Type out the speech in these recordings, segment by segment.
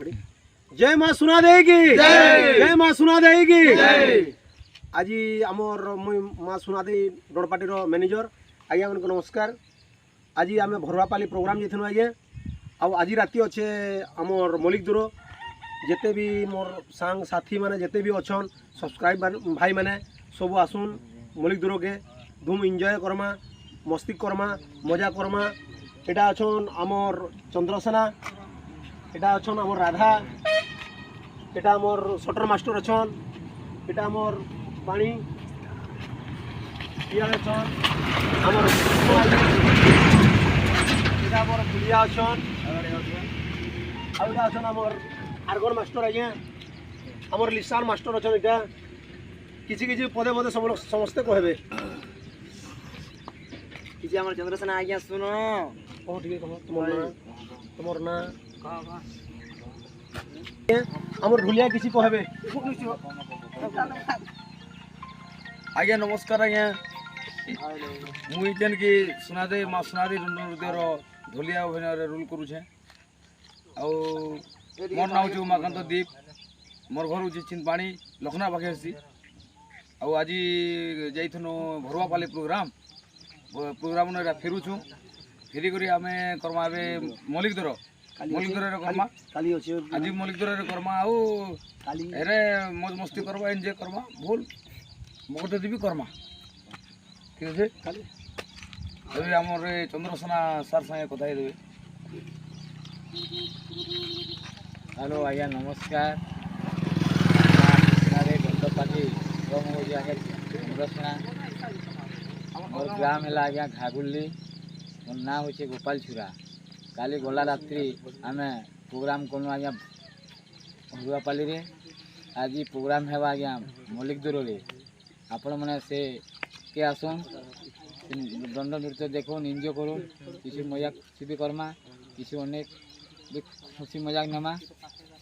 जय माँ सुना देगी, जय माँ सुना देगी। आज आमर मुई माँ सुना दे डोरपाटी मैनेजर आज्ञा मन नमस्कार। आज आम भरवापाली प्रोग्राम जाइनु आज्ञा आज राति अच्छे आमर मलिक दूर जिते भी मोर सांग साथी माने जिते भी अच्छन सब्सक्राइब भाई माने सब आसुन मलिक दूर के धूम एंजॉय करमा मस्ती करमा मजा करमा। एटा अच्छन आमर चंद्रसेना, एटा अच्छन आमर राधा, एटा आमर सटर मास्टर अच्छन, एटा आमर पानी अच्छन आमर एटा आमर गुड़िया अच्छन आउटा अच्छन आमर आर्गन मास्टर आज्ञा आमर लिसान मास्टर अच्छन। एटा किसी किसी पदे पदे समस्ते कहबे किसी आमर चंद्रसेना आज्ञा सुनो कह ठीक कह तुमर ना आमर ढुलिया किसी कहबे आज्ञा नमस्कार। आज्ञा मुई जेन की सुनादे माँ सुनादे रुद्र ढोलिया अभिनय रोल करुछे। मोर ना हूँ उमाकांत दीप, मोर घर हूँ चिंतपाणी लखना पाखे आसी। आज जाइथुनु भरवापाली प्रोग्राम फेरुछु फेरिक आम करमा मलिक दर करमा आज मलिक दर करमा आरे मौज मस्ती करवा एंजॉय करवा भूल बहुत भी करमा ठीक अच्छे। अभी आमर चंद्रसेना सार संगे कथा देवे। हेलो आज्ञा नमस्कार। चंद्रसेना मोर ग्राम है आज्ञा घागुल्ली, मोर ना हो गोपाल छुरा। काली गला रात्रि आम प्रोग्राम कलु आज्ञा भरवापाली रे। आज प्रोग्राम है आज्ञा मलिक दूर रे। आपण मैंने से के आसन दंड नृत्य देखुन एंजॉय करुन किसी मजाक खुशी भी करमा किसी अनेक भी खुशी मजाक नमा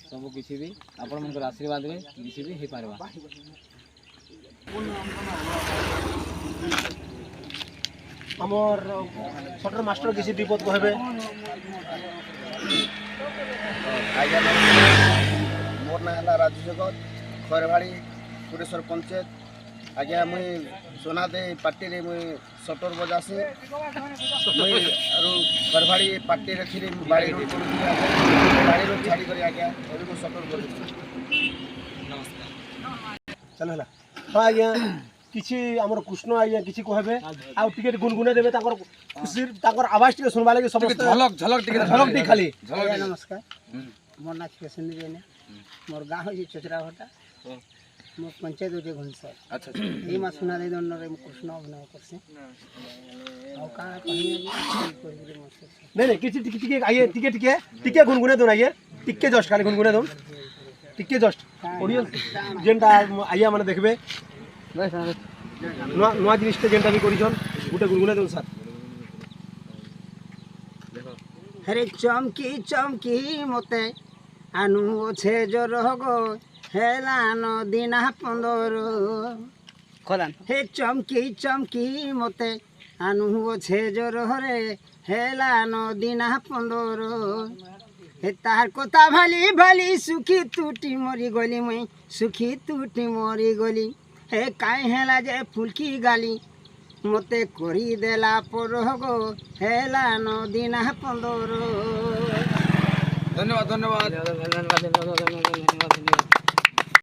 सब किसी भी आपण मन आशीर्वाद रे किसी भी हो पारबा। आमर सटर मास्टर किसी विपद कहबे मोर ना है राजू जगत खरभाड़ी पुरेश्वर पंचायत। आज्ञा मुई सोना दे पार्टी रे मुई सटर बजासी मुई खरभाड़ी पार्टी रे थी बाड़ी रोड बाड़ी रोड छाड़ी कर आज्ञा अभी को सटर कर चल हला। हाँ आज्ञा किसी आमर कृष्ण आज्ञा किसी कहबे आ टिकेट गुनगुने देबे ताकर खुशी ताकर आवाज टिके सुनबा लागि समस्त झलक झलक टिके झलक दी खाली। नमस्कार मोर ना कृष्ण जेने मोर गाँव हो चचरा घटा मोर पंचायत हो घनसर। अच्छा ये माँ सुना दे दंड रे कृष्ण अभिनय करसे और का नहीं नहीं किसी टिके टिके आइए टिके टिके टिके गुनगुने दो आइए टिके जस्ट खाली गुनगुने दो टिके जस्ट ऑडियंस जेनटा आइया माने देखबे नुआ नुआ जिनिसटा जेनटा भी करिछन गुटे गुनगुने दो सर। हरे चमकी चमकी मते आनु छे जोर गो हेलान दिना 15 खोलान हे चमकी चमकी मते आनु छे जोर रे हेलान दिना 15 हे तार कोता भाली भाली सुखी टूटी मरी गली मैं सुखी टूटी मरी गली हे काई हेला जे फुलकी गाली मते करी देला पर गो हेलान दिना 15। धन्यवाद धन्यवाद।